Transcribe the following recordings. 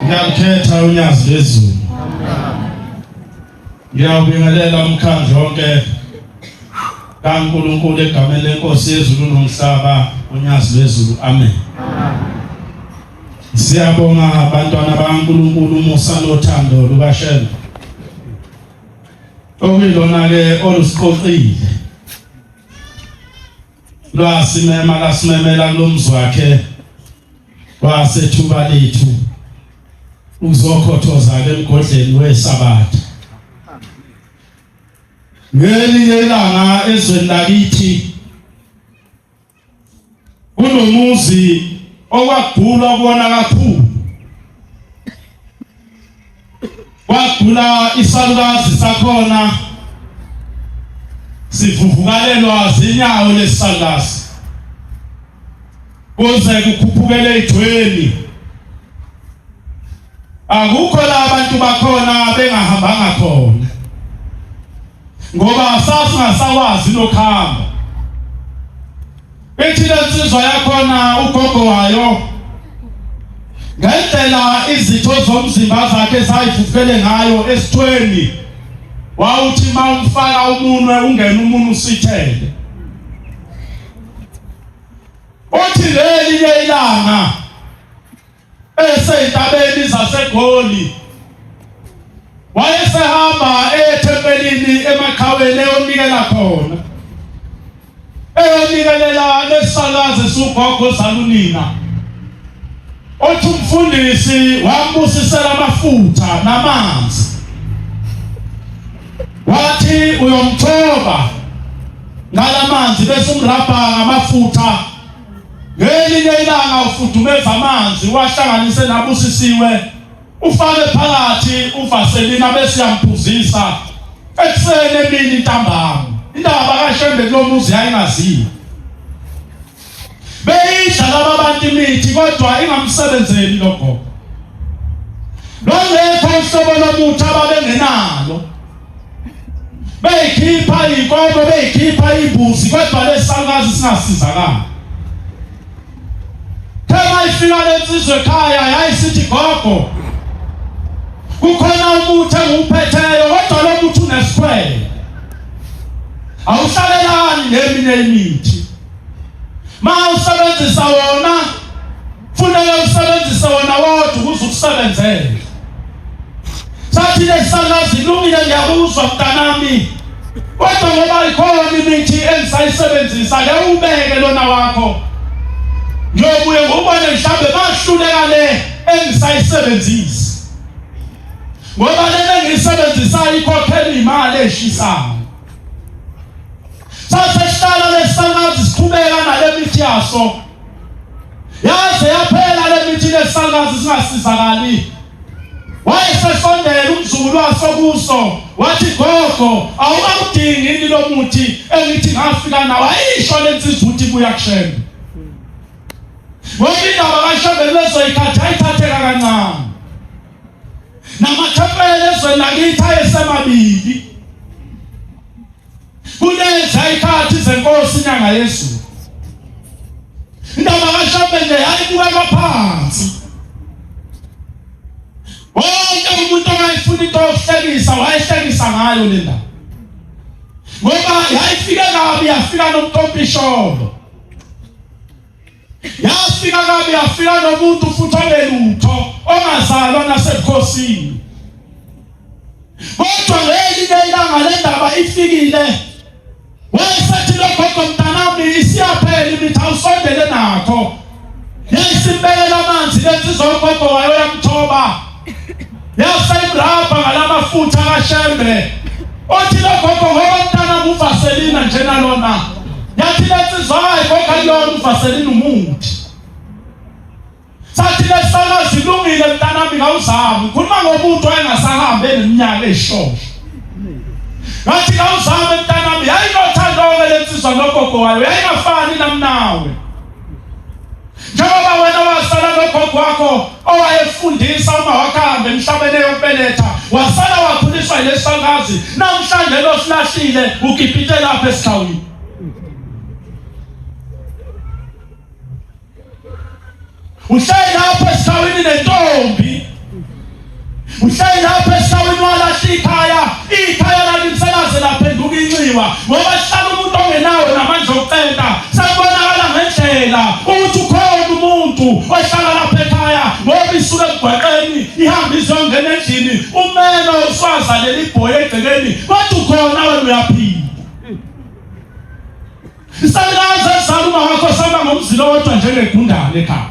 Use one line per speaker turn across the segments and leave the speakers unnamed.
Ngiyakhetha unyazi lezulu. Ngiyabingelela umkhandlu wonke kaNkulunkulu egameni lenkosi yezulu nomhlaba unyazi lezulu. Amen. Siyabonga abantwana bakaNkulunkulu umusa lothando lukashela. Okuyilona ke olusiqoqile. Lwasimema lasimemela kulomzi wakhe wasethuba lethu uzokhothoza ke emgodleni weSabatha. Ngelinye ilanga ezweni lakithi kunomuzi okwagula kubona kakhulu. Kwagula isalukazi sakhona sivuvukalelwa zinyawo lesalukazi kuze kukhuphukele idweni. Akukho la abantu bakhona bengahambanga khona ngoba sasingasawazi lokhamba. Bethi lensizwa yakhona ugogo wayo ngendlela izitho zomzimba zakhe zayivuvukele ngayo esithweni, wawuthi mawumfaka umunwe ungena umuntu usithele. Othi lelinye ilanga eseyintabeni zaseGoli wayesehamba ethempelini emakhaweni eyonikela khona, eyonikelela lesalukazi sugogo zalunina. Othi umfundisi wambusisela amafutha namanzi, wathi uyomthoba ngalamanzi bese umrabha ngamafutha. Ngelinye ilanga ufudumeza amanzi wahlanganise nabusisiwe ufake phakathi uvaselina bese yamphuzisa ekuseni emini ntambama. Indaba kaShembe kulomuzi yayingaziwa. Beyidla laba bantu imithi kodwa ingamsebenzeli lokho. Longekho uhlobo lomuthi ababengenalo. Beyikhipha inkomo, beyikhipha imbuzi kodwa lesalukazi singasizakala. Thema ifika lensizwe ekhaya yayisithi gogo kukhona umuthi enguphetheyo kodwa lo muthi unesikhwele. Awuhlalelani neminye imithi. Ma usebenzisa wona funeka usebenzise wona wodwa ukuze ukusebenzele. Sathi lesalukazi ilungile ngiyakuzwa mntanami, kodwa ngoba ikhona imithi engisayisebenzisa ke ubeke lona wakho. Ngiyobuye ngubone mhlambe bahluleka le engisayisebenzisa ngoba lena ngiyisebenzisayo ikhokhela imali eshisayo. Sasihlala lesalukazi siqhubeka nale mithi yaso yaze yaphela le mithi lesalukazi singasizakali. Wayesesondela umzukulu waso kuso wathi gogo awukakudingi yini lo muthi engithi ngafika nawo. Ayisho lensizwa uthi buya kuShembe. Ngoba indaba kaShembe lezoyikhatha ayithatheka kancane. Namathempeli ezweni lakithi ayesemabili. Kulezi ikhathi zenkosi inyanga yezulu. Indaba kaShembe nje ayibukeka phansi. Wonke umuntu ongayifuna into yokuhlekisa wayehlekisa ngayo le ndaba. Ngoba yayifike kabi, yafika nomtompisholo. Yafika kabi, yafika nomuntu futhi olelutho ongazalwa nasebukhosini. Kodwa ngelinye ilanga le ndaba ifikile. Wayesethi lo gogo mntanami isiyaphela imithi awusondele nakho. Yayisimbekela amanzi lensizwa ugogo wayo yamthoba. Yasayimrabha ngalamafutha kaShembe. Othi lo gogo ngoba mntanami uvaselina njena lona. Yathi lensizwa hayi gogo lona uvaselina umuthi. Sathi lesalukazi ilungile mntanami ngawuzama. Ukhuluma ngomuntu oyengasahambe neminyaka eyishosho. Ngathi ngawuzama mntanami yayinothando lensizwa nogogo wayo yayingafani namnawe. Njengoba wena wasala nogogo wakho owayefundisa uma wakhambe emhlabeni eyokubeletha wasala wakhuliswa yilesalukazi, namhlanje lo silahlile ukipite lapha esikhawini. Uhleli lapha esikhawini nentombi uhleli lapha esawini walahla ikhaya lalimselaze laphenduka inxiwa ngoba sihlala umuntu ongenawe namandla okuqeda sakubonakala ngendlela ukuthi ukhona umuntu ohlala lapha ekhaya ngoba isuke egwaqeni ihamba izongena endlini umeno uswazalele ibhoyi egcekeni kodwa ukhona wena uyaphila. Isakaza saluma wakho samba ngomzilo wodwa njengegundane ekhaya.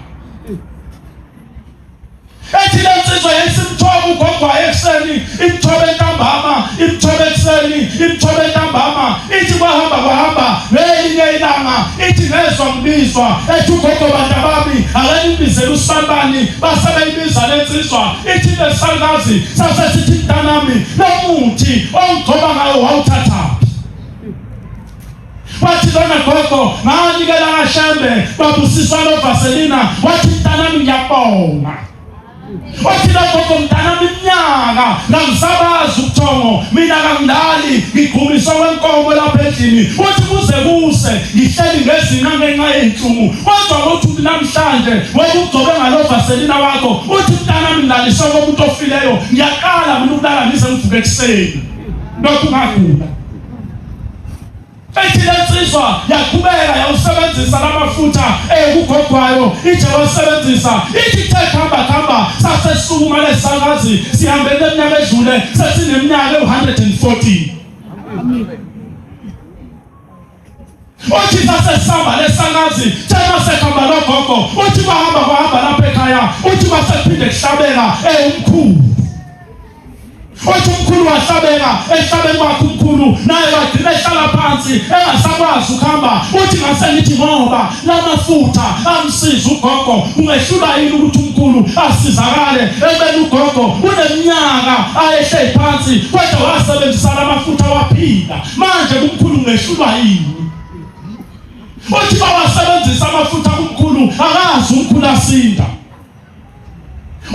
Ethi lensizwa yesimthoba ugogwa ekseni imthobe ntambama imthobe ekseni imthobe ntambama ithi kwahamba ngelinye ilanga ithi ngezwa ngibizwa ethi ugogo bantabami akanibizela uSalibani basebeyibiza lensizwa ithi lesakazi sasesithi mntanami lomuthi ongigcoba ngayo wawuthatha wathi lona gogo nganikela kaShembe babusiswa lo Vaselina wathi mntanami ngiyabonga. Wathi lokho mntanami iminyaka ngisabaza ubuthongo mina kangidali ngigumiswa wenkomo lapha endlini uthi kuse ngihleli ngezinqa ngenxa yenhlumu kodwa uthi namhlanje wokugcobe ngalo Vaselina wakho uthi mntanami ngidaliswa komuntu ofileyo ngiyaqala mina ukulala ngize ngivuke ekseni lokhu ngagula. Ethi lensizwa yaqhubeka yawusebenzisa lamafutha ukugogwayo ithi wasebenzisa ithi khamba sasesukuma lesakazi sihambele eminyaka edlule sesineminyaka u114. Uthi sasesihamba lesakazi thema sekhamba logogo uthi bahamba lapha ekhaya uthi basephinde kuhlabeka umkhulu. Uthi umkhulu wahlabeka ehlabeni wakhe umkhulu naye wagcina ehlala phansi engasakwazi ukuhamba uthi ngasenithi ngoba lamafutha amsiza ugogo ungehlula yini ukuthi umkhulu asizakale ebele ugogo uneminyaka ayehle phansi kodwa wasebenzisa lamafutha waphila manje umkhulu ungehlula yini. Uthi bawasebenzisa amafutha kumkhulu akazi umkhulu asinda.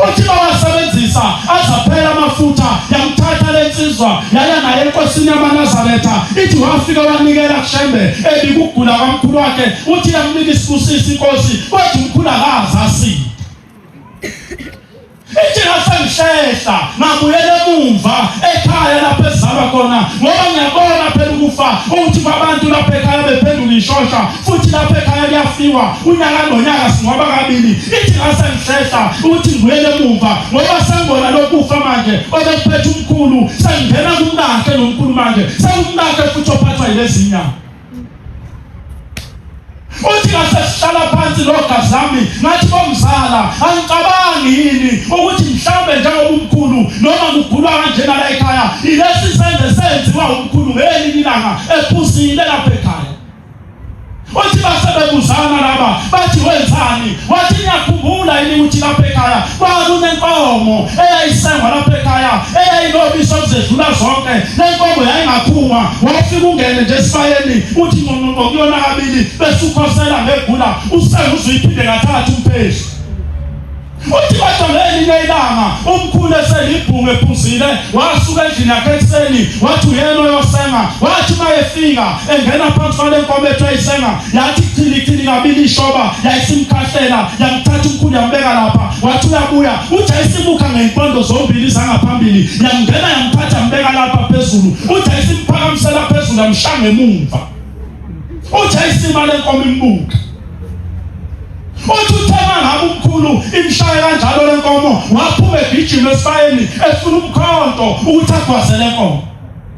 Uthi bawasebenzisa azaphela amafutha yamthatha lensizwa yaya naye enkosini yamaNazaretha ithi wafika wanikela kuShembe ebikugula kamkhulu wakhe uthi yamnika isibusisi inkosi kodwa umkhulu akazi asinda. Ithi ngasengishehla ngabuyela emumva ekhaya lapho esizalwa khona ngoba ngiyabona phela ukufa ukuthi kwabantu lapha ekhaya bephendula ishosha futhi lapha ekhaya kuyafiwa unyaka nonyaka singoba kabili. Ithi ngasengishehla ukuthi ngibuyele emumva ngoba sengibona lokufa manje obephethe umkhulu sengingena kumnakhe nomkhulu manje sengumnakhe futhi ophathwa yilezi nyanga. Uthi ngasesihlala phansi logazami ngathi bomzala angicabangi yini ukuthi mhlawumbe njengoba umkhulu noma kugulwa kanjena la ekhaya ilesi senze senziwa umkhulu ngelinye ilanga ephusile lapha ekhaya. Uthi basebebuzana laba bathi wenzani wathi ngiyakhumbula yini ukuthi lapha ekhaya kwakunenkomo eyayisengwa lapha ekhaya eyayinobisi okuzedlula zonke lenkomo yayingaphuma wafika ungene nje esifayeni uthi ngokuyona kabili bese ukhosela ngegula usenguziphinde kathathu umphezi. Uthi kodwa ngelinye ilanga umkhulu eselibhungu ephuzile wasuka endlini yakhe ekseni wathi uyena oyosenga wathi mayefika engena phansi kwale nkomo ethu ayisenga yathi khili kabili ishoba yayisimkhahlela yamthatha umkhulu yambeka lapha wathi uyabuya uthi ayisimuka ngeyimpondo zombili zangaphambili yamngena yamthatha yambeka lapha phezulu uthi ayisimphakamsela phezulu yamshanga emumva uthi ayisima le nkomo imbuka. Uthi uthema ngabe umkhulu imshaya kanjalo lenkomo waphuma egijima esifayeni efuna umkhonto ukuthi agwazele lenkomo.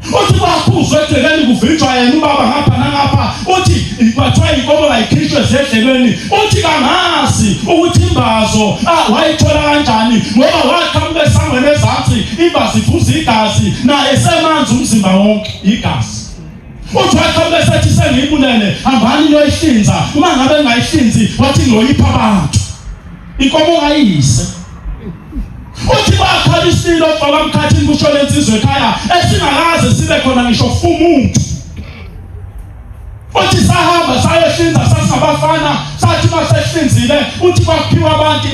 Uthi baphuzwe egcekeni kuvinjwa yena ubaba ngapha nangapha uthi kwathiwa inkomo ayikhishwe ezedlelweni uthi kangazi ukuthi imbazo wayithola kanjani ngoba waqhamuka esangweni ezansi imbazo iphuza igazi naye semanzi umzimba wonke igazi. Uthi waqhamuka esethi sengiyibulele hambani niyoyihlinza uma ngabe ngayihlinzi wathi ngiyoyipha abantu inkomo ngayise. Uthi bakhala isilo baba mkhathini kusho lensizwe ekhaya esingakaze sibe khona ngisho umuntu. Uthi sahamba sayehlinza sasingabafana sathi masehlinzile uthi kwaphiwa abantu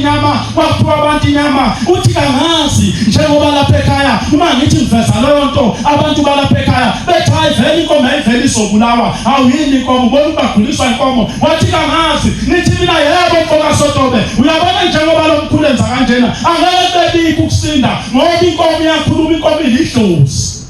inyama uthi kangazi njengoba lapha ekhaya uma ngithi ngiveza leyo nto abantu balapha ekhaya betha ayiveli inkomo ayiveli izobulawa awuyini inkomo ubona ubaguliswa inkomo wathi kangazi nithi mina yebo mfoka Sotobe uyabona njengoba lo mkhulu enza kanjena angeke bebike ukusinda ngoba inkomo yakhuluma inkomo ilidlozi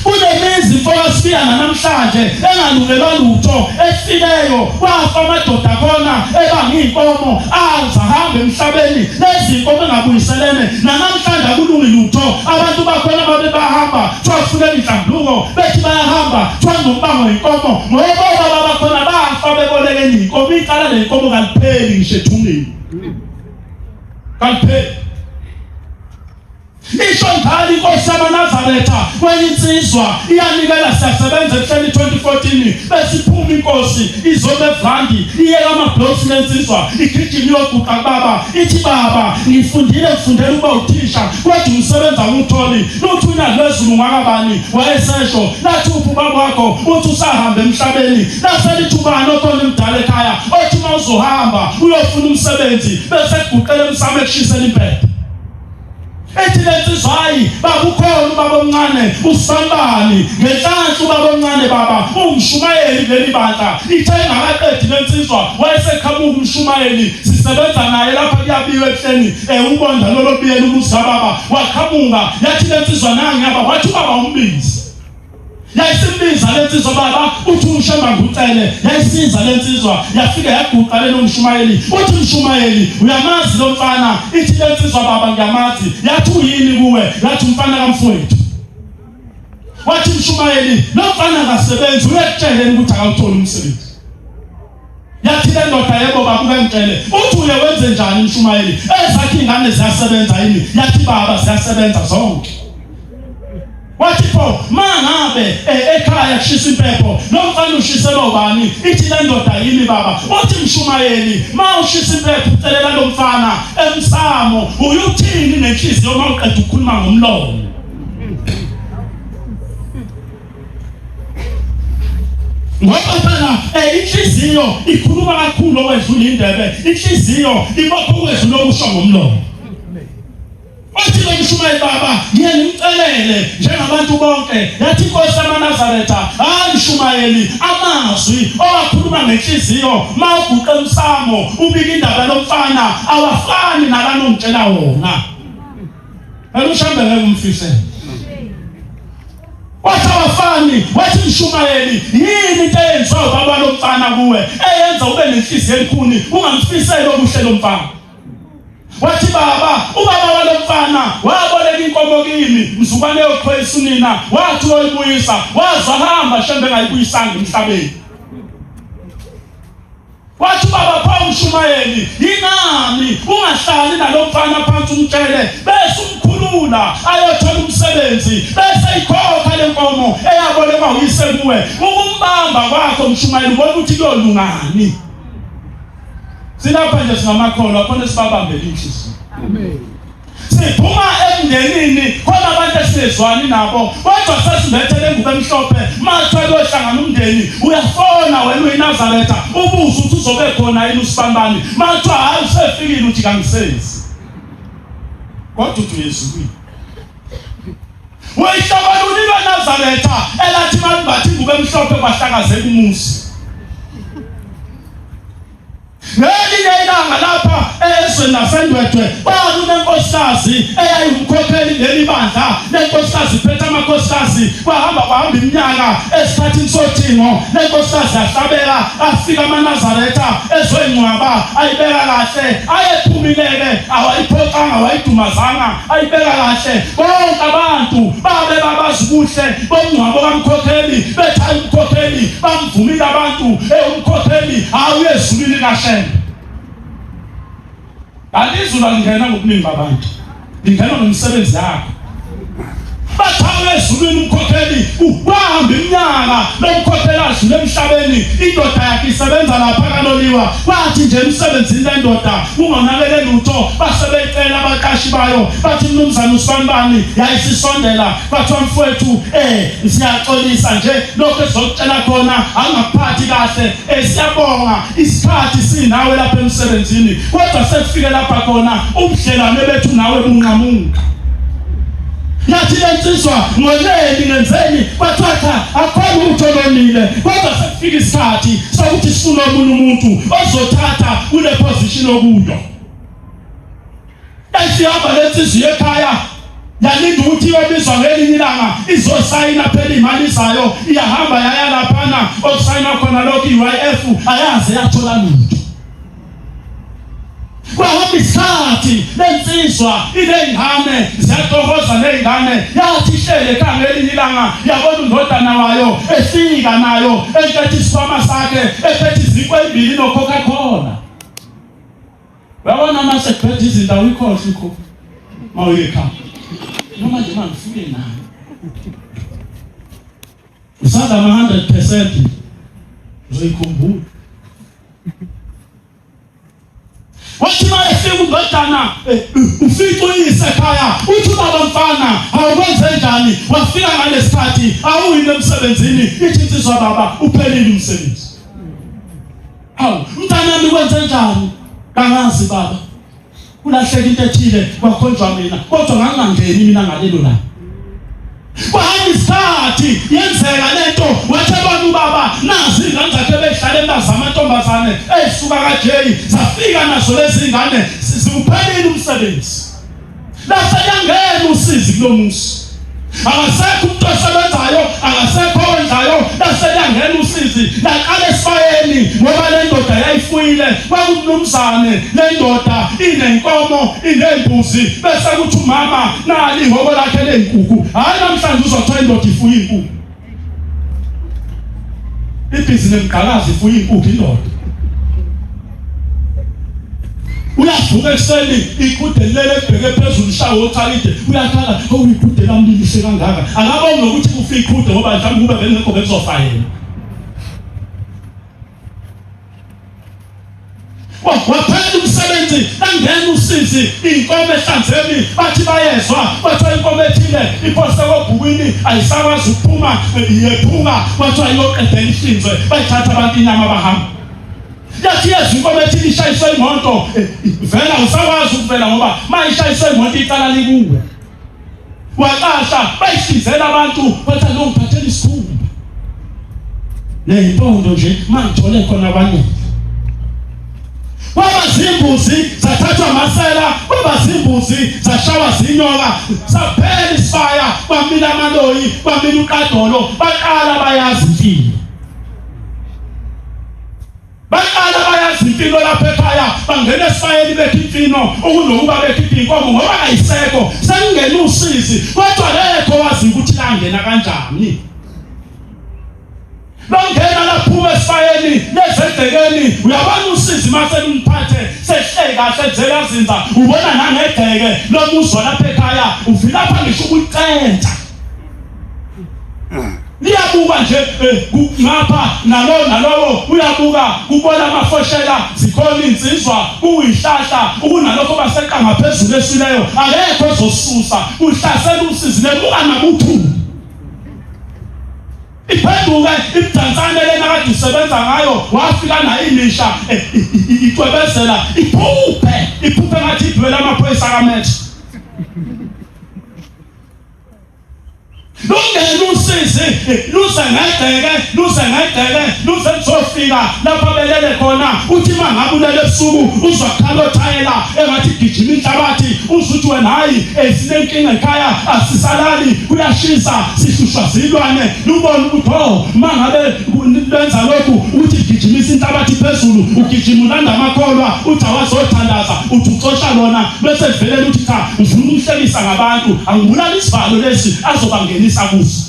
Unemizi mfoka Sibiyana namhlanje engalungelwa lutho efileyo wafa amadoda khona ebangiyinkomo azahambe emhlabeni lezinkomo engabuyiselene namhlanje akulungi lutho abantu bakhona babe bahamba twafuna inhlambuko bethi bayahamba twangombango inkomo ngoba baba bakhona bafa bebolekeni inkomo icala lenkomo kalipheli ngisho ethungeni kalipheli Isho ngani inkosi yamaNazaretha kweyinsizwa iyanikela siyasebenza ehleli 2014 besiphuma inkosi izome evandi iye amablosi lensizwa igijima yoguqa baba ithi baba ngifundele ukuba uthisha kwathi umsebenza umtholi luthunya lwezulu ngakabani wayesesho lathi ubaba wakho uthi usahamba emhlabeni laselithubani okhona emdala ekhaya othi mawuzohamba uyofuna umsebenzi bese kuguqela emsamo ekushisela impepho ethi lensizwayi babukhona ubaba omncane usambani ngenhlanhla ubaba omncane baba umshumayeli leli bandla ithe ngakaqedi lensizwa wayeseqhamuka umshumayeli sisebenza naye lapha kuyabiwe ehleni ubonda lolobiyela umusa baba waqhamuka yathi lensizwa nangiyaba wathi baba umbizi yayisimbiza lensizwa baba uthi umshamba ngucele yayisiza lensizwa yafika yaguqa lelo mshumayeli uthi mshumayeli uyamazi lo mfana ithi lensizwa baba ngiyamazi yathi uyini kuwe yathi umfana kamfowethu wathi mshumayeli lo mfana akasebenzi uyakutshela ukuthi akawutholi umsebenzi yathi le ndoda yebo baba ungangitshele uthi uye wenze njani mshumayeli ezakhe ingane ziyasebenza yini yathi baba ziyasebenza zonke wathi pho mangabe ekhaya kushisa impepho nomfana ushisela ubani ithi le ndoda yini baba uthi mshumayeli ma ushisa impepho ucelela lo mfana emsamo uyuthini nenhliziyo mawuqeda ukukhuluma ngomlomo ngoba phela inhliziyo ikhuluma kakhulu okwedlula indebe inhliziyo ibopha okwedlula okusho ngomlomo Wathi lo mshumayeli baba yena imcelele njengabantu bonke yathi inkosi yamaNazaretha mshumayeli amazwi owakhuluma ngenhliziyo mawuguqa emsamo ubika indaba lomfana awafani nakanomtshela wona elushambe ngeke umfisele wathi awafani wathi mshumayeli yini into eyenziwa baba lomfana kuwe eyenza ube nenhliziyo elikhuni ungamfiseli okuhle lomfana wathi baba ubaba walomfana waboleka inkomo kimi mzukwane yoxhwesa unina wathi oyibuyisa wazahamba shembe ngayibuyisanga emhlabeni wathi baba pha mshumayeli yingani ungahlali nalomfana phansi umtshele bese umkhulula ayothola umsebenzi bese ikhokha lenkomo eyabolekwa uyise kuwe ukumbamba kwakho mshumayeli ubona ukuthi kuyolungani Silapha nje singamakholwa khona sibabambele inhliziyo. Amen. Siphuma emndenini khona abantu esizwani nabo kodwa sesibethele ngube emhlophe mathwe lohlangana umndeni uyafona wena uyiNazaretha ubuza ukuthi uzobe khona yini usibambani mathwe hayi usefikile uthi kangisenzi kodwa uthi uyezwini Weyihlabalulile eNazaretha elathi bathi ngube emhlophe bahlakazeka umuzi Ngelinye ilanga lapha ezweni laseNdwedwe bakunenkosikazi eyayimkhokheli leli bandla lenkosikazi phethe amakhosikazi bahamba iminyaka esikhathini sothingo lenkosikazi yahlabela afika amaNazaretha ezoyingcwaba ayibeka kahle ayephumileke awayiphoxanga awayidumazanga ayibeka kahle bonke abantu babe babazi kuhle bomngcwabo kamkhokheli bethayi umkhokheli bamvumile abantu umkhokheli awuyezulile kahle Alizula lingena ngokuningi babantu. Lingena nomsebenzi yakho. Bathawe ezulwini umkhokheli uhamba iminyaka lomkhokheli adlule emhlabeni indoda yakhe isebenza lapha kaloliwa bathi nje emsebenzini lendoda ungonakele lutho basebecela abaqashi bayo bathi mnumzana uSibani yayisisondela bathi mfowethu siyaxolisa nje lokho ezokutshela khona angaphathi kahle siyabonga isikhathi sinawe lapha emsebenzini kodwa sekufike lapha khona ubudlelwane bethu nawe bunqamuka yathi lensizwa ngoleni ngenzeni bathatha akhona utholonile kodwa sekufika isikhathi sokuthi sifuna omunye umuntu ozothatha kule position okuyo. Ayisihamba lensizwa ekhaya yalinda ukuthi iyobizwa ngelinye ilanga izosayina phela imali zayo iyahamba yaya laphana okusayina khona lokho iUIF ayaze yathola lutho. Kwahamba isikhathi lensizwa inengane ziyatohoza nengane yathi ihlele ekhangela ilanga yabona undodana wayo efika nayo ekhethe isikhwama sakhe ephethe izikwe ezimbili noCoca-Cola. Yabona mase kuphethe izinto awuyikhohle ukho mawuyekhaya noma nje mangifike nayo usanda 100% uzoyikhumbula. Wathi manje sekundodana ufike uyise ekhaya uthi baba mfana awukwenze njani wafika ngalesikhathi awuyile emsebenzini ithi insizwa baba uphelile umsebenzi. Hawu mntanami kwenze njani? Kangazi baba kulahleka into ethile kwakhonjwa mina kodwa ngangangeni mina ngalelo la. Kwahamba isikhathi yenzeka lento wathi abantu baba nazi ingane zakhe behlala emazi amantombazane ey'suka kaJeyi zafika nazo lezi ngane ziwuphelile umsebenzi. Laseyangena usizi kulo muzi akasekho umuntu osebenzayo akasekho owenzayo laseyangena usizi laqala esifayeni ngoba le ndoda yayifuyile kwakumnumzane le ndoda inenkomo inezimbuzi bese kuthi umama nali ihoko lakhe lenkukhu hayi namhlanje uzothola indoda ifuya inkukhu ibhizinisi emgqalazi ifuya inkukhu indoda uyavuka ekuseni ikude lele ebheke phezulu ishawo othalide uyakhala ikude lamlilise kangaka akaboni nokuthi kufika ikude ngoba mhlawumbe kube ngekho bezofayela waphela umsebenzi angena usizi inkomo ehlanzeni bathi bayezwa bathola inkomo ethile iphose kobhukwini ayisakwazi ukuphuma iyephunga bathola yoqedela ihlinzwe bayithatha abantu inyama bahamba. Yathi yezinkomo ethile ishayiswe imoto vela usakwazi ukuvela ngoba mayishayiswe imoto icala likuwe waqasha bayisizela abantu bathi lo ngiphathele isikhumba nempondo nje mangithole khona abanye. Kwaba zimbuzi zathathwa amasela kwaba zimbuzi zashawa zinyoka saphela isifaya kwamila amaloyi kwamila uqadolo baqala bayazi impilo. Baqala bayazi impilo lapha ekhaya bangena esifayeni bethi imfino ukunokuba bethi inkomo ngoba ayisekho sekungena usizi kodwa lekho wazi ukuthi langena kanjani. Bangena laphuma esifayeni lezedekeni uyabona usizi mase lumphathe sehleka sezela zinza ubona nangedeke lomuzwa lapha ekhaya uvila lapha ngisho ukucenta liyabuka nje ngapha nalowo uyabuka kubona amafoshela zikhona insizwa kuyihlahla ukunalokho baseqa ngaphezulu esileyo akekho ezosusa uhlasela usizi lebuka nabuthu iphenduke ibdansane lena kade usebenza ngayo wafika nayo imisha iqwebezela iphuphe ngathi idwela amaphoyisa kamethe. Lungena usizi lusengedeke luzofika lapha belele khona uthi mangabe ulele ebusuku uzwakhala othayela engathi gijima inhlabathi uzuthi wena hayi sinenkinga ekhaya asisalali kuyashisa sihlushwa zilwane lubona ukuthi mangabe lenza lokhu uthi gijimisa inhlabathi phezulu ugijima ulanda amakholwa uthi awazothandaza uthi uxosha lona bese kuvelela uthi cha ufuna ukuhlekisa ngabantu angibulala isivalo lesi azobangenisa kuso.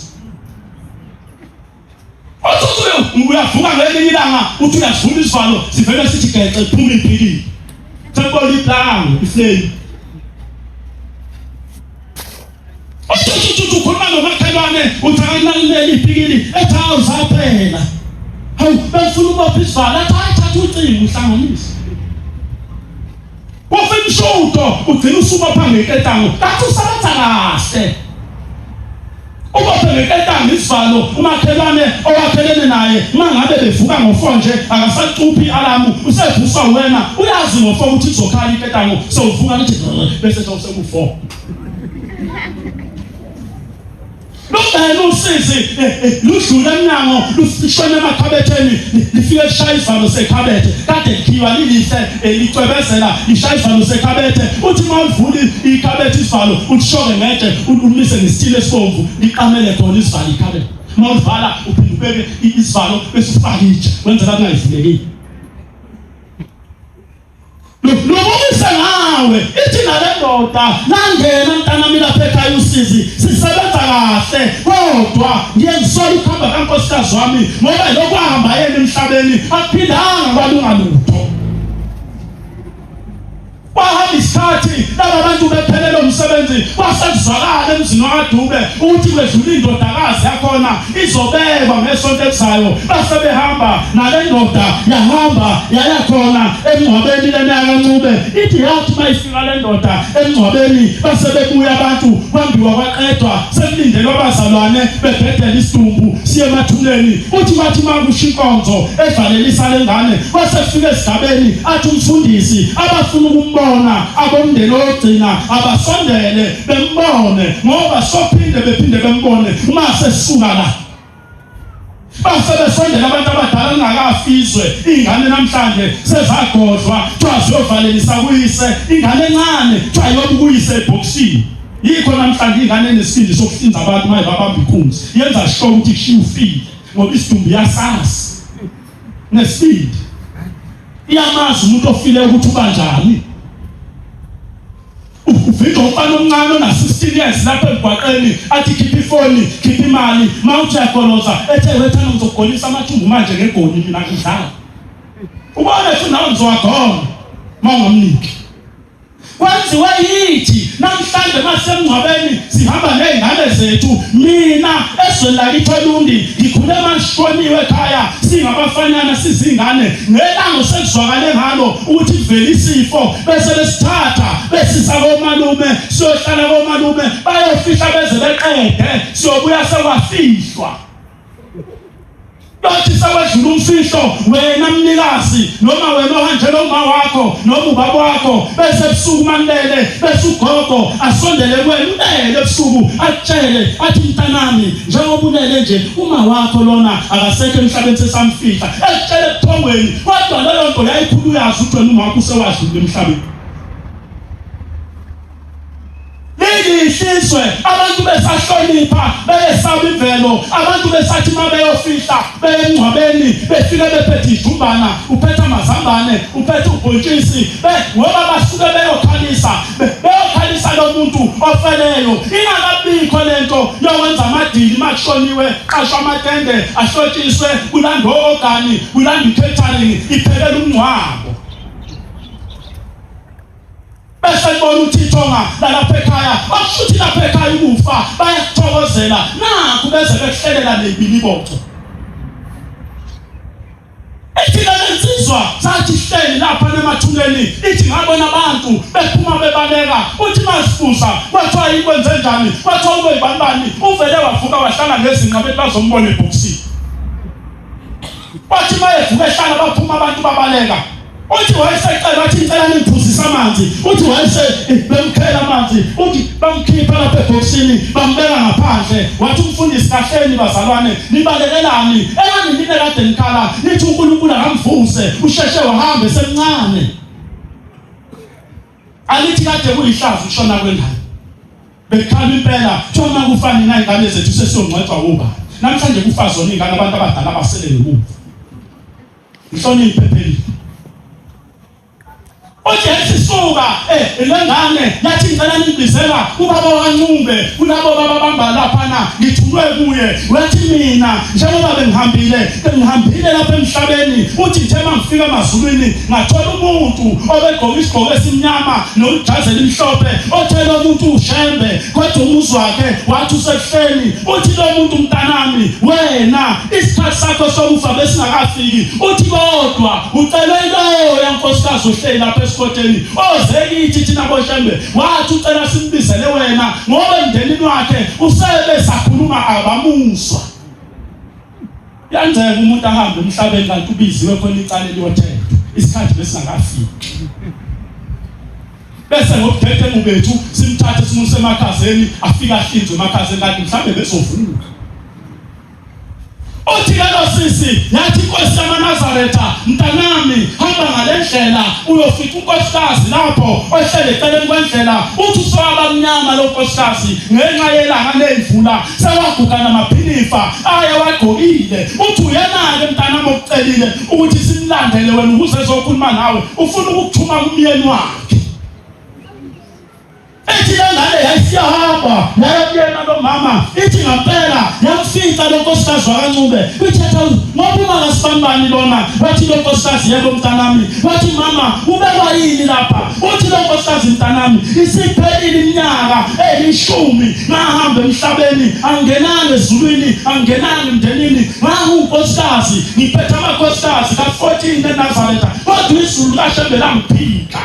Othuthu uyavuka ngelinye ilanga uthi uyavula isivalo sivele sithi gece iphuma impilile sekubona iplango iflame. Othuthu ukhuluma nomakhelwane uthi akanaleli iphikili ethi awuzaphela hawu befuna ukubopha isivalo athatha ucingo uhlanganise ufike ishudo ugcina usubopha ngeketango kathi usebenza kahle ubophe ngeketango isivalo umakhelwane owakhelene naye mangabe bevuka ngofonje akasacuphi alamu usevuswa wena uyazi ngofo ukuthi izokhala iketango sewuvuka lithi bese sewuseku4 Lungena usizi ludlula eminyango lushona emakhabetheni lifike lishaya isivalo sekhabethe kade likhiwa lilihle licwebezela lishaya isivalo sekhabethe uthi mawuvula ikhabethe isivalo ulishoke ngetshe umise nesithile esibomvu liqamele khona isivalo ikhabethe mawuvala uphinde ubeke isivalo bese ufaka itshe wenzela kungayivuleki Lubonisa ngawe ithi nalendoda nangena mntanami lapha ekhaya usizi sisebenza kahle kodwa ngiyengisola ukuhamba kankosikazi wami ngoba lokhu ahamba yena emhlabeni akuphindanga kwalunga lutho bahamba isikhathi laba bantu bephelele umsebenzi kwasezwakala emzini wakadube ukuthi kwedlula indodakazi yakhona izobekwa ngesonto elizayo base behamba nale ndoda yahamba yaya khona emngcwabeni leNyakancube ithi yathi mayifika le ndoda emngcwabeni base bebuya abantu kwambiwa kwaqedwa sekulindelwe abazalwane bebhedela isidumbu siye emathuneni uthi bathi makusho inkonzo evalelisa lengane wasefika esigabeni athi umfundisi abafuna ukumbona abomndeni ogcina abasondele bembone ngoba sophinde bephinde bembone uma sesisuka la basebesondela abantu abadala ngakafizwe ingane namhlanje sezagodlwa twaziyovalelisa kuyise ingane encane twayobukuyise eboxini yikho namhlanje ingane nesibindi sokuhlinza abantu maye babamba ikhumzi yenza sure ukuthi shiyufile ngoba isidumbu yasasi nesibindi iyamazi umuntu ofile ukuthi ubanjani uvika umfana omncane na 16 years lapha emgwaqeni athi khipha ifoni khipha imali mawuthi yakoloza ethe wethana ngizogolisa amathumbu manje ngegoli mina ngidlala ubone futhi nawe ngizowagona mawungamniki kwenziwe yithi namhlanje masemngcwabeni sihamba nezingane zethu mina ezweni lakithi eLundi ngikhule mashoniwe ekhaya singabafanyana sizingane ngelanga sekuzwakale ngalo ukuthi kuvela isifo bese lesithatha besisa komalume siyohlala komalume bayofihla beze beqede siyobuya sekwafihlwa Bathi sawadlula umfihlo wena mnikazi noma wena ohanjela uma wakho noma ubaba wakho bese ebusuku mandele bese ugogo asondele kuwena unele ebusuku atshele athi mntanami njengoba unele nje uma wakho lona akasekho emhlabeni sesamfihla etshele ebuthongweni kodwa leyo nto yayikhulu uyazi ukuthi wena uma wakho sewadlula emhlabeni Isizwe abantu besahlonipha besaba imvelo abantu besathi mabeyofihla bemngcwabeni befike bephethe ijumbana uphethe amazambane uphethe ubhontshisi ngoba basuke beyokhalisa lo muntu ofeleyo ingakabikho lento yokwenza amadili makushoniwe qashwa amatende ahlotshiswe kulando ogani kulando catering iphelele umngcwabo besebona uThixonga lapha ekhaya akushuthi lapha ekhaya ukufa bayathokozela nakho beze behlelela nebiliboco Ethina lensizwa sathi hleli lapha nemathuneni ithi ngabona abantu bephuma bebaleka uthi masifusa kwathiwa ikwenze njani kwathiwa uyibanibani uvele wavuka wahlala ngezinqa bethi bazombona ebhoksini bathi mayevuka ehlala baphuma abantu babaleka uthi wayesecela athi ngicela niphuzisa amanzi uthi wayese bemkhela amanzi uthi bamkhipha lapha ebhoksini bambeka ngaphandle wathi umfundisi kahleni bazalwane nibalelelani elani nine kade nikhala nithi uNkulunkulu akamvuse usheshe wahambe semncane alithi kade kuyihlazo ushona kwendalo bekhala impela thoma kufana nayingane zethu sesiyongcwetshwa ubani namhlanje kufa zona ingane abantu abadala basele ngemuva ihloniphe phela Oje sisuka lengane yathi ngicela nibizela ubaba waNcube kulabo babamba lapha na ngithulwe kuye wathi mina njengoba bengihambile lapha emhlabeni uthi thema ngifika emazulwini ngathola umuntu obegqoka isigqoko esimnyama nojazi elimhlophe othela umuntu ushembe kodwa umuzi wakhe wathi usehleni uthi lo muntu mntanami wena isikhathi sakho sokufa besingakafiki uthi kodwa ucela into yankosikazi ohleli lapha Koteni ozekithi thina boshembe wathi ucela simbizele wena ngoba emndenini wakhe usebe sakhuluma abamuzwa yenzeka umuntu ahambe emhlabeni kanti ubiziwe khona icala eliyothetha isikhathi besingakafiki bese ngokuthethe ubethu simthathe simuse emakhazeni afika ahlinzwe emakhazeni kanti mhlambe besovuka. Uthi lo sisi yathi Nkosi yamaNazaretha mntanami hamba ngalendlela uyofika unkosikazi lapho ohlele eceleni kwendlela uthi usaba mnyama lo nkosikazi ngenxa yelanga lezimvula sewaguga namaphilifa aya wagqokile uthi uyena-ke mntanami okucelile ukuthi simlandele wena ukuze ezokhuluma nawe ufuna ukukuthuma kumyeni wakhe. Ithi lengane yayisiyahamba yayakuyena lo mama ithi ngampela yamfica lo nkosikazi wakaNcube ithetha ngoba ungasibambani lona wathi lo nkosikazi yebo mntanami wathi mama ubekwa yini lapha uthi lo nkosikazi mntanami isiphelile iminyaka 10 ngahamba emhlabeni angenanga ezulwini angenanga emndenini ngangunkosikazi ngiphethe amankosikazi ka-14 eNazaretha kodwa izulu lashembe langiphika.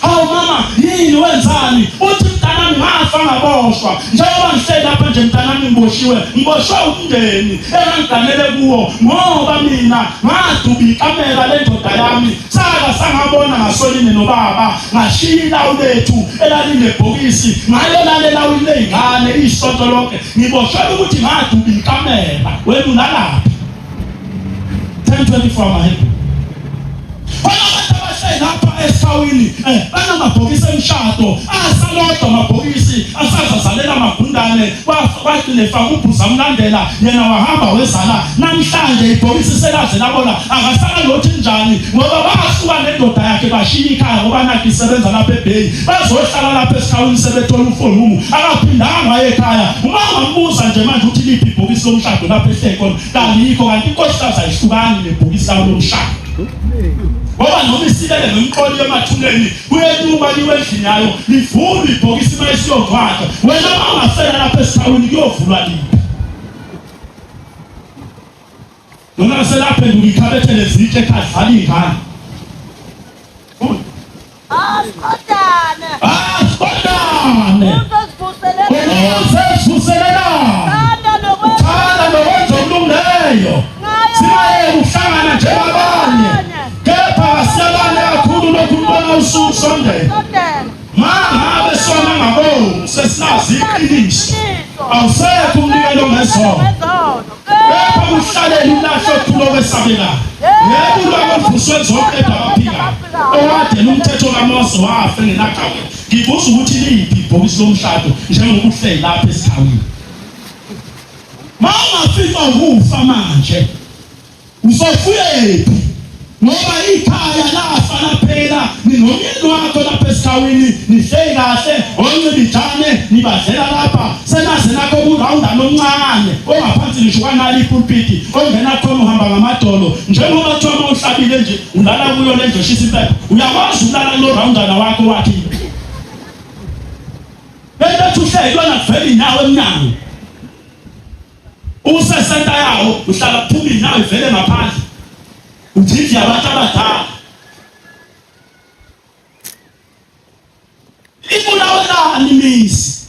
Hawu mama yini wenzani uthi mntanami ngafa ngaboshwa njengoba ngihleli lapha nje mntanami ngiboshwe umndeni engangiganele kuwo ngoba mina ngaduba ikamera lendoda yami saka sangabona ngasolini nobaba ngashila ulethu elalinebhokisi ngayolalela ulengane isonto lonke ngiboshwe ukuthi ngaduba ikamera wena unalapha 10:24 mahebo lapha esawini banamabhokisi emshado asalodwa amabhokisi asazazalela amagundane wahlefaka ubhuza mlandela yena wahamba wezala namhlanje ibhokisi selaze labona akasala lothi njani ngoba basuka nendoda yakhe bashiya ikhaya ngoba nakho isebenza lapha eBay bazohlala lapha esawini sebethola ufonumu akaphindanga waye ekhaya uma ngambuza nje manje uthi liphi ibhokisi lomshado lapha ehlekona kalikho kanti inkosikazi ayihlukani nebhokisi lawo lomshado ngoba noma isilele nomqoli emathuneni kuyenyuma liwendlini yayo livulwe ibhokisi mayisiyovaka wena mawungafela lapha esithawini kuyovulwa liphi noma selapha ngikhabethele zitshe ekhadlala ingane usevuselela uthanda nokwenza okulungileyo singaye ukuhlangana njengabanye kepha siyabane kakhulu lokhu mbona usuku sonke mangabe sona ngabo sesinazi iqiniso awusekho umnikelo ngezono kepha kuhlalele ulahlo thulo kwesabela yebo lokuvuswe zonke ebaphila owade umthetho kaMose wafe ngenakawe ngibuza ukuthi liphi ibhokisi lomshado njengokuhlela lapha esikhawini mawungafika ukufa manje uzofuyephi ngoba ikhaya lafana phela ninomyeni wakho lapha esikhawini nihleli kahle oncidijane nibadlela lapha senaze nakho kurawundana omncane ongaphansi ngisho kanali ipulpiti ongena khona uhamba ngamadolo njengoba thoma uhlabile nje ulala kuyo le ndlo shisa impepho uyakwazi ukulala lo rawundana wakho wathi bese uhleli wena vele nawe emnyango usesenta yawo uhlala phumile nawe vele ngaphandle uthi abantu abadala ibulawelani imizi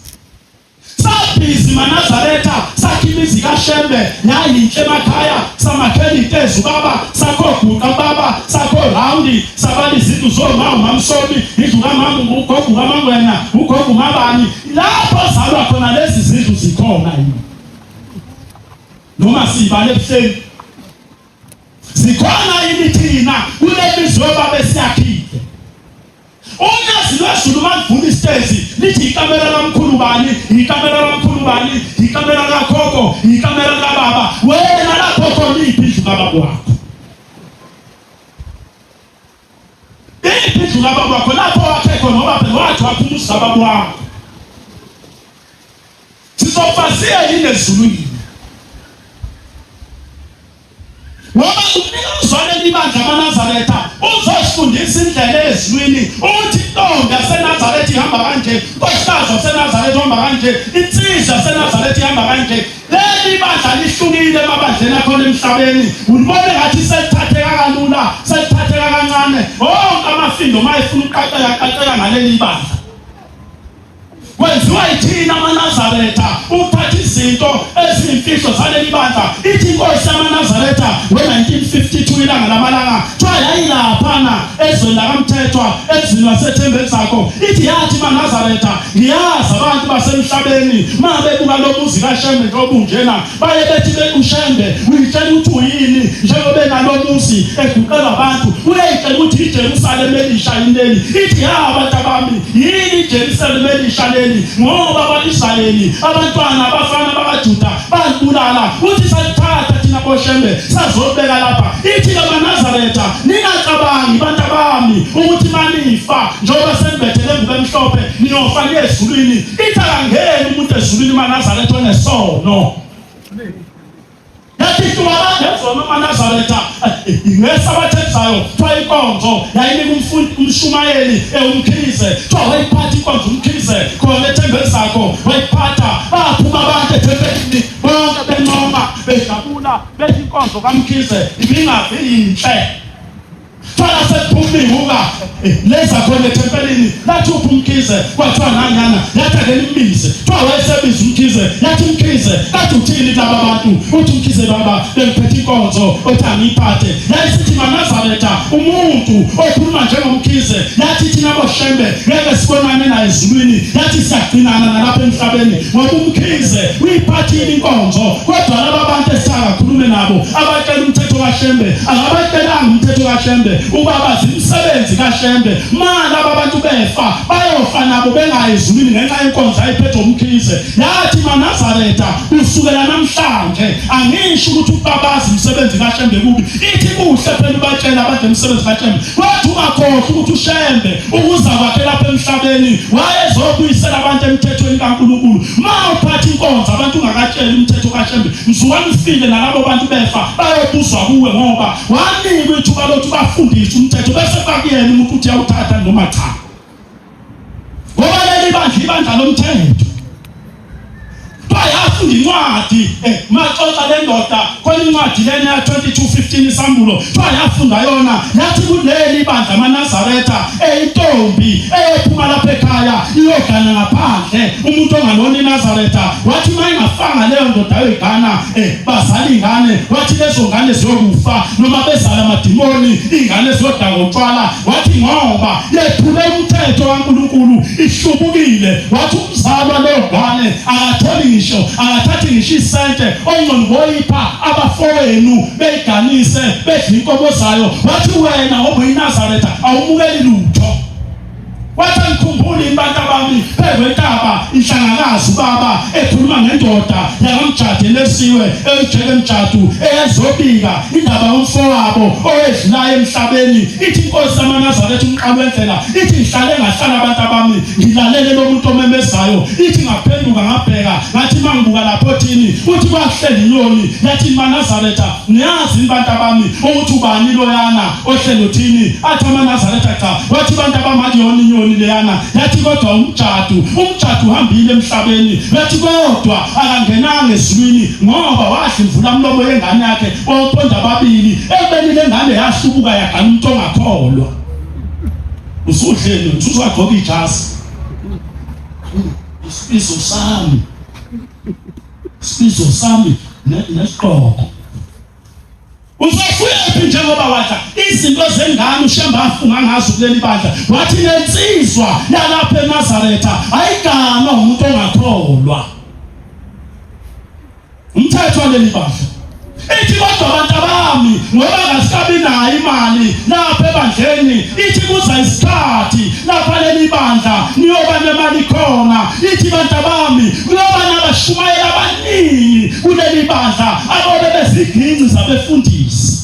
sabhizi maNazaretha sakhimizi kaShembe yayinhle emakhaya samakhela intezu baba sakhoguqa baba sakho roundi sabali izinto zomama mamsomi indlu kamama ugogo kamangwena ugogo mabani lapho zalwa khona lezi zinto zikhona yini noma sibale ebuhleni zikhona yini thina kule mizwe babe siyakhile unyazi lwezulu malivula isitezi lithi ikamera lamkhulu bani ikamera lamkhulu bani ikamera kakhokho ikamera kababa wena lapho khona iphi indlu kababa wakho iphi indlu kababa wakho lapho wakhe khona ngoba phela wathi waphumuza baba wakho sizofasiya yini ezulwini ngoba umnikazwane libandla kaNazaretha uzosifundisa indlela ezulwini uthi intombi yaseNazaretha ihamba kanje nkosikazi yaseNazaretha ihamba kanje insizwa yaseNazaretha ihamba kanje leli bandla lihlukile emabandleni akhona emhlabeni ulibone ngathi selithatheka kalula selithatheka kancane onke amafindo mayefuna uqaqeka ngaleli bandla kwenziwa yithina amaNazaretha ukuthatha izinto eziyimfihlo zaleli bandla. Ithi inkosi yamaNazaretha we-1952 ilanga lamalanga kuthiwa yayilaphana ezweni lakaMthethwa ezweni lasethembeni zakho. Ithi yathi maNazaretha ngiyazi abantu basemhlabeni ma bebuka lo muzi kaShembe njengobunjena baye bethi uShembe uyitshela ukuthi uyini njengoba enalo muzi eguqelwa abantu uyayitshela ukuthi iJerusalem elisha yineli. Ithi abantu abami yini iJerusalem elisha leli ngoba abaIsrayeli abantwana abafana bakaJuda babulala uthi sathatha thina boShembe sazobeka lapha. Ithi amaNazaretha ningacabangi bantu abami ukuthi manifa njengoba senibethele ngubo emhlophe niyofa ezulwini. Ithi akangeni umuntu ezulwini maNazaretha onesono. Yathi tuwabangezona amaNazaretha ngesabathethayo kuthiwa inkonzo yayinika umshumayeli umkhize kuthiwa wayiphatha inkonzo umkhize khona ethembeni zakho wayiphatha baphuma abantu ethembeni bonke bencoma bejabula bethi inkonzo kaMkhize ibingavi yinhle. Fala sephumihuka leza khona ethempelini lathi uPhumkhize kwathiwa nanyana yathi ake nimbize kuthiwa wayesebiza uMkhize yathi uMkhize kathi uthini laba bantu uthi uMkhize baba bengiphethe inkonzo othi angiyiphathe. Yayisithi maNazaretha umuntu okhuluma njengomkhize yathi thina boShembe ngeke sibonane naye ezulwini yathi siyagcinana nalapha emhlabeni ngoba uMkhize uyiphathile inkonzo kodwa laba bantu esikakhulume nabo abatshela umthetho kaShembe akabatshelanga umthetho kaShembe ubabazi umsebenzi kaShembe. Laba abantu befa bayofa nabo bengayizulwini ngenxa yenkonzo ayiphethe uMkhize. Yathi maNazaretha usukela namhlanje angisho ukuthi ubabazi umsebenzi kaShembe kubi. Ithi kuhle phela ubatshela abantu umsebenzi kaShembe kodwa ungakhohlwa ukuthi uShembe ukuza kwakhe lapha emhlabeni wayezobuyisela abantu emthethweni kaNkulunkulu. Uphatha inkonzo abantu ungakatsheli umthetho kaShembe mzukwane ufile nalabo bantu befa bayobuzwa kuwe ngoba wanikwa ithuba lokuthi bafundiswe umthetho bese bakuyena umuntu uthi uyawuthatha noma cha. Ngoba leli bandla lomthetho bayafunda incwadi maxoxa lendoda khona incwadi lena 22:15 isambulo bayafunda yona yathi kuleli bandla amaNazaretha eyintombi ephuma lapha ekhaya iyogana ngaphandle umuntu ongalona iNazaretha wathi mayingafanga leyo ndoda ayigana bazali ingane wathi lezo ngane ziyokufa noma bezala amadimoni ingane ziyodaka utshwala wathi ngoba yephule umthetho kaNkulunkulu ihlubukile wathi umzalwa leyo ngane akatholi akathathi ngisho isente ongqongoyipha abafowenu beyiganise bedla inkomo zayo. Wathi wena ngoba uyiNazaretha awumukeli lutho. Wathi ngikhumbula abantu abami phezwentaba inhlangakazi baba ekhuluma ngendoda yakamJadi lesiwe ejele emJadu ezobika indaba yomfowabo owedlulayo emhlabeni. Ithi inkosi yamaNazaretha umqalo wendlela ithi ngihlale ngahlala abantu abami ngilalele lo muntu omemezayo. Ithi ngaphenduka ngabheka ngathi mangibuka lapho thini uthi kwahleli inyoni. Yathi maNazaretha niyazi abantu abami ukuthi ubani loyana ohlelo thini. Athi amaNazaretha cha. Wathi abantu abami yona leyana yathi kodwa umJadu uhambile emhlabeni. Yathi kodwa akangenanga ezulwini ngoba wadla imvula umlomo yengane yakhe oqonda ababili ekubeni lengane yahlubuka yagana umuntu ongakholwa. Usudleni usuzagqoka ijazi isifiso sami nesiqoko. Uzofuyaphi njengoba wathi izinto zengane uShembe afunga ngazo kuleli bandla wathi nensizwa yalapha eNazaretha ayigama umuntu ongakholwa umthetho waleli bandla. Ithi kodwa abantu abami ngoba kasikabi nayo imali lapha ebandleni ithi kuza isikhathi lapha leli bandla niyoba nemali khona. Ithi abantu abami kuyoba nabashumayeli abaningi kuleli bandla ababe beziginci zabefundisi.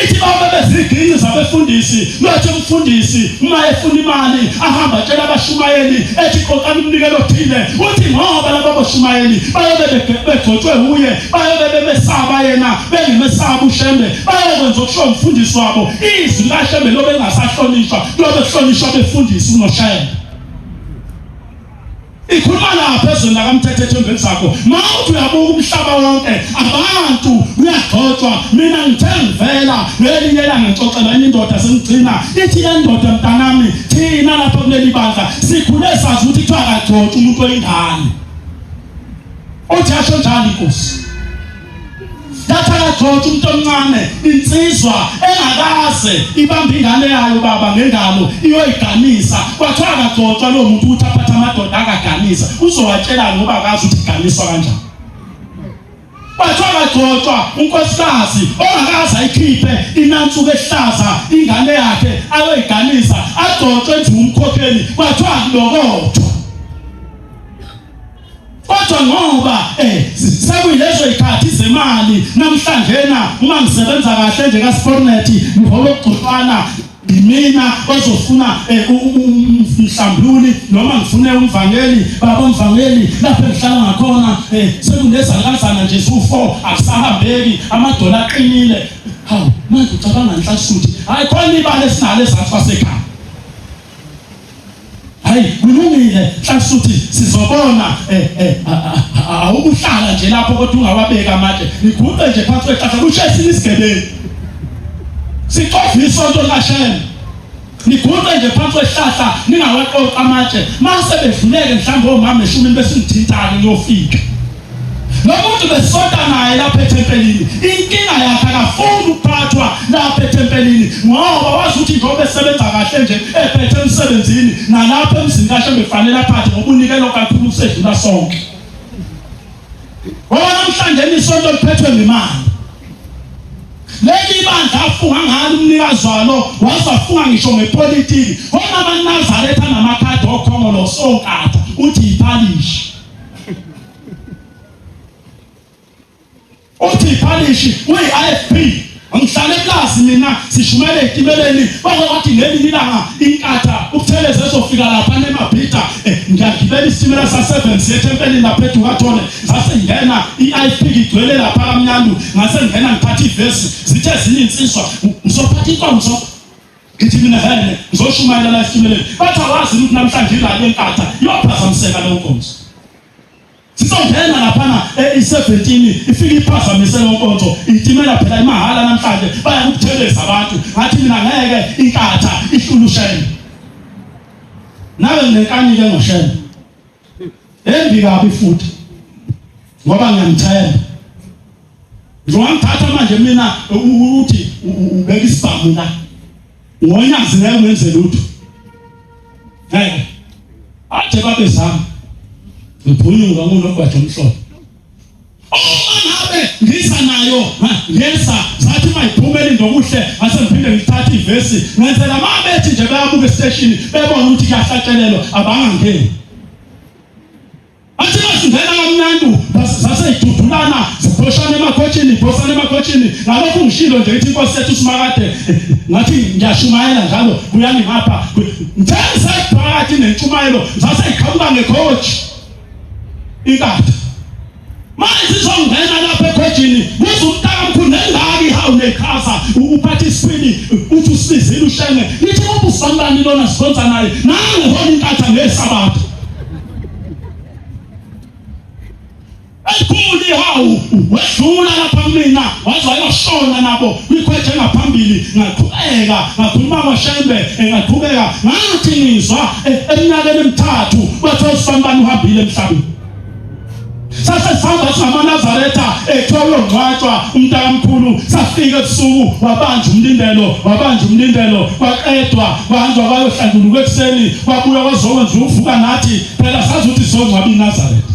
Ithi babe beziginci zabefundisi lothi umfundisi uma efuna imali ahamba atshela abashumayeli ethi qoqani umnikelo othile. Uthi ngoba laba bashumayeli bayobe begcotshwe uye bayobe bemesaba yena bengemesaba uShembe bayokwenza okusho umfundisi wabo. Izwi laShembe lobe lingasahlonishwa lobe kuhlonishwa befundisi unoShembe. ikhuluma lapha ezweni lakamthetho ethembeni sakho. Mawuthi uyabuka umhlaba wonke abantu uyagxotshwa. Mina ngithe ngivela ngelinye ilanga ngixoxela enye indoda sengigcina ithi le ndoda mntanami thina lapha kuleli bandla sikhule sazi ukuthi kuthiwa akagxotshwa umuntu oyingane. Uthi asho njalo inkosi. Yathi akagxotshwa umuntu omncane insizwa engakaze ibambe ingane yayo baba ngengalo iyoyiganisa. Kwathiwa akagxotshwa lo muntu ukuthi aphathe amadoda akaganisa. Uzowatshela ngoba akazi ukuthi iganiswa kanjani. Kwathiwa akagxotshwa unkosikazi ongakaze ayikhiphe inansuku ehlaza ingane yakhe ayoyiganisa agxotshwe enziwe umkhokheli. Kwathiwa akulokothwa. Kodwa ngoba sekuyilezo ikhathi zemali namhlanje uma ngisebenza kahle nje kaSportnet ngoba ukugxotshwana mina bazofuna umhlambululi noma ngifune umvangeli baba umvangeli lapho engihlala ngakhona sekunezalakazana nje su4 akusahambeki amadola aqinile. Hawu manje ucabanga nhlasuthi hayi khona ibale sinale ezathi wasekhaya. Hayi kulungile hlasuthi sizobona awukuhlala nje lapho kodwa ungawabeka amatshe niguqe nje phansi kwehlahla kushesile isigebengu siqofa isonto lashela niguqe nje phansi kwehlahla ningawaqoqa amatshe mase bedluleke mhlawumbe omama eshumini bese ngithintana ngiyofika. Lo muntu besonta naye lapha ethempelini inkinga yakhe akafuni ukuphathwa lapha ethempelini ngoba wazi ukuthi njengoba esebenza kahle nje ephethe emsebenzini nalapha emzini kahle befanele aphathe ngoba unikelo kakhulu usedlula sonke. Ngoba namhlanje isonto liphethwe ngemali. Leli bandla afunga ngalo umnikazi walo wasafunga ngisho ngepolitiki. Hona amaNazaretha namakhadi okhongolo sonkatha uthi iphalishi. Uthi iphalishi uyi-IFP ngihlale eplasi mina sishumele etimeleni bathi ngelinye ilanga inkatha ukutheleza ezofika lapha neMabhida ngiyagibela isitimela sa7 siye ethempelini lapha eDukathole ngase ngena i-IFP igcwele lapha kaMnyandu ngase ngena ngiphatha ivesi zithe ezinye insizwa ngizophatha inkonzo ngithi mina hele ngizoshumayela la esitimeleni bathi awazi ukuthi namhlanje ilale enkatha iyophazamiseka leyo nkonzo. Sizongena lapha i17 ifika iphazamise lonkonzo itimela phela imahala namhlanje baya ukutheleza abantu ngathi mina ngeke inkatha ihlulushene nawe nenkani ke ngoshene embi kabi futhi ngoba ngiyamthemba ngizongithatha manje mina ukuthi ubeka isibhamu la ngonyazi ngeke ngenze lutho athe babe zami ngiphunyuka ngunogwaja omhlophe. Ngabe ngisa nayo ngesa sathi mayiphumela indokuhle ngase ngiphinde ngithathe ivesi ngenzela mabethi nje bayabuka estation bebona ukuthi kuyahlatshelelwa abangangeni. Athi masingena kaMnyandu sase idudulana ziphoshana emakhotshini phosana emakhotshini ngalokho ngishilo nje ithi inkosi yethu uSimakade ngathi ngiyashumayela njalo kuyani ngapha ngithenga phakathi nentshumayelo sase ikhamba ngekhochi ikatha manje sizongena lapha ekhojini kuzumntaka mkhulu nengaki hawu nekhaza uphatha isipini uthi usizile ushenge nithi ngoba usambani lona sikhonza naye nangu hona inkatha ngesabatha ekhuli hawu wedlula lapha mina waze wayashona nabo kwikhwethe ngaphambili ngaqhubeka ngakhuluma ngoshembe ngaqhubeka ngathi ngizwa eminyakeni emithathu bathi usambani uhambile emhlabeni. Sase sihamba samaNazaretha etholo ngcwatshwa umntakamkhulu safika ebusuku wabanja umlindelo kwaqedwa kuhanjwa bayohlanduluka ekuseni kwabuya kwazokwenza uvuka nathi phela sazi ukuthi sizongcwaba iNazaretha.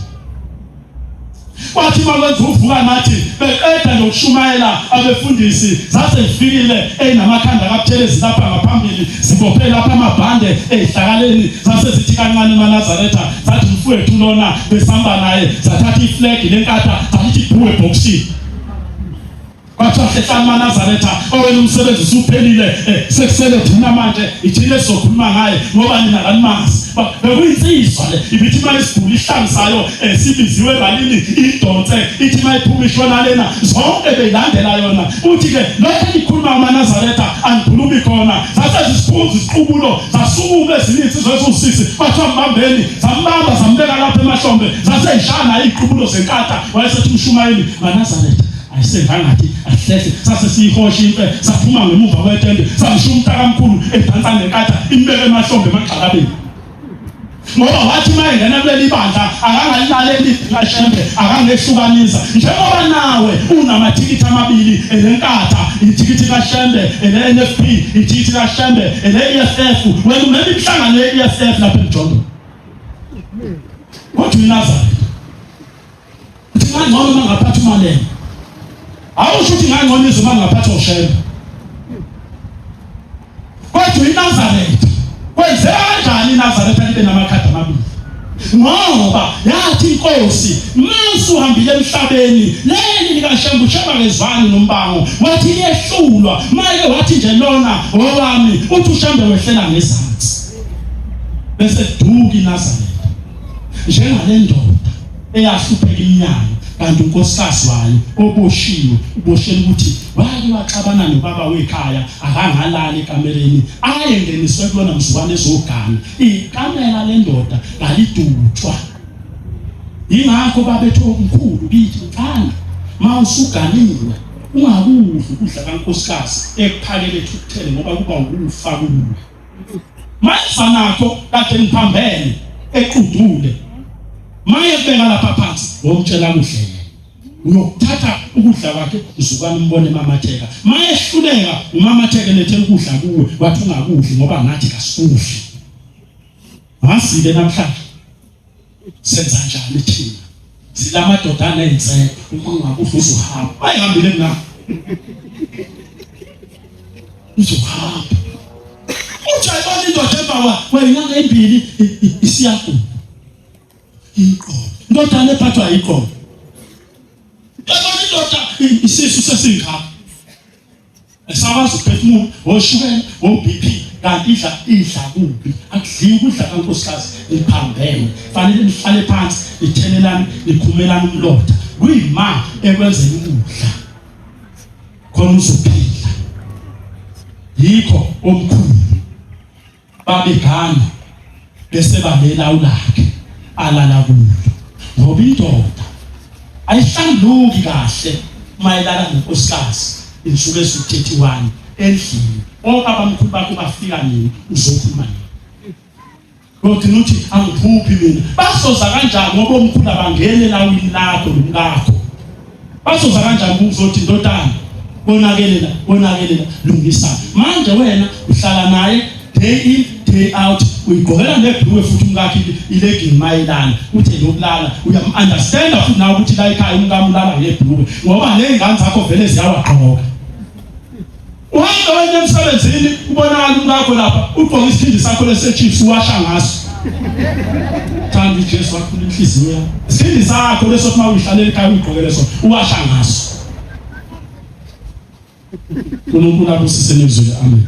Kwathi makwenza uvuka nathi beqeda nje ukushumayela abefundisi zase zifikile enamakhanda kaButhelezi lapha ngaphambili zibophele lapha amabhande ezihlakaleni zase zithi kancane eNazaretha zathi mfowethu lona besihamba naye zathatha iflag lenkatha zathi buwe boxini kwathiwa hlehla amaNazaretha owena umsebenzi usuphelile, sekusele thina manje ithile sokhuluma ngaye ngoba nina kanimazi. Bekuyinsizwa le ibithi imali isiguli ihlangisayo sibiziwe balini idonse ithi mayiphuma ishona lena zonke beyilandela yona. Uthi-ke lokho ikhuluma amaNazaretha angikhulumi khona sase zisikhunzi isiqubulo zasukuma ezinye insizwa eziwusisi kwathiwa mbambeni zambamba zambeka lapha emahlombe zaseyishana iziqubulo zenkatha wayesethi uMshumayeli maNazaretha ayisengangathi ahlehle sase siyihosha imfe saphuma ngemuva kwetende samshiya umntakamkhulu edansa ngenkatha imbeke emahlombe emagxalabeni. Ngoba wathi mayengena kuleli bandla akangalilaleli kaShembe akangehlukanisa njengoba nawe unamathikithi amabili elenkatha ithikithi kaShembe ele-NFP ithikithi kaShembe ele-EFF wena unele inhlangano ye-EFF lapha eMjondolo. Kodwa iNazaretha uthi ngangcono mangaphatha uMalema awusho ukuthi ngangcono izwe mangaphatha uShembe. Kodwa iNazaretha kwenzeka kanjani iNazaretha libe namakhadi amabili? Ngoba yathi inkosi masuhambile emhlabeni leli likaShembe uShembe nombango wathi liyehlulwa manje wathi nje lona owami uthi uShembe wehlela ngezansi. Bese duka iNazaretha njengale ndoda eyahlupheka iminyaka kanti unkosikazi wayo oboshiwe uboshela ukuthi wake waxabana nobaba wekhaya akangalali ekamereni ayengeniswe kulona mzukwane ezogana ikamela lendoda ngaliduthwa. Ingakho babethu omkhulu bithi mfana mawusuganiwe ungakudli ukudla kankosikazi ekuphakele thukuthele ngoba kuba ukufa kuwe. Manje nakho kade ngiphambene equdule maye beka lapha phansi womtshela kuhle uyokuthatha ukudla kwakhe uzukana umbone mamatheka maye ehluleka umamatheka lethe ukudla kuwe wathi ungakudli ngoba ngathi kasikufi. Masike namhlanje senza njani thina silamadodana enze uma ungakudli uzohamba bayihambile mina uzohamba ujayibona indoda embawa wenyanga embili isiyakuba iqobo ndodana ephathwa iqobo yabona indoda isisu sesingaka esakwazi ukuphefumula oshukela oBP kanti idla kuphi akudli ukudla kankosikazi liphambene fanele lihlale phansi lithelelane likhumelana umlotha kuyima ekwenzeni ukudla khona uzophila. Yikho omkhulu babegana bese babela ulakhe alala kulo ngoba indoda ayihlanguki kahle mayelana nenkosikazi insuku ezu-31 endlini obabamkhulu bakho bafika nini uzokhuluma nini. Kodwa uthi angiphuphi mina basoza kanjani ngoba omkhulu abangene elawini lakho nomkakho basoza kanjani uzothi ndodana bonakelela lungisa manje wena uhlala naye day in day out uyigqokela nebhluwe futhi umkakhe ilegging mayelana uthi lokulala uyam-understanda futhi nawe ukuthi la ekhaya umkamulala ngebhluwe ngoba ley'ngane zakho vele ziyawagqoka. Uhamba wena emsebenzini ubonakala umkakho lapha ugqoka isikhindi sakho lese-chiefs uwasha ngaso. Thanda uJesu wakhula inhliziyo yakho isikhindi sakho leso uma uyihlalela ekhaya uyigqokele sona uwasha ngaso. uNkulunkulu abusise nezwi. Amen.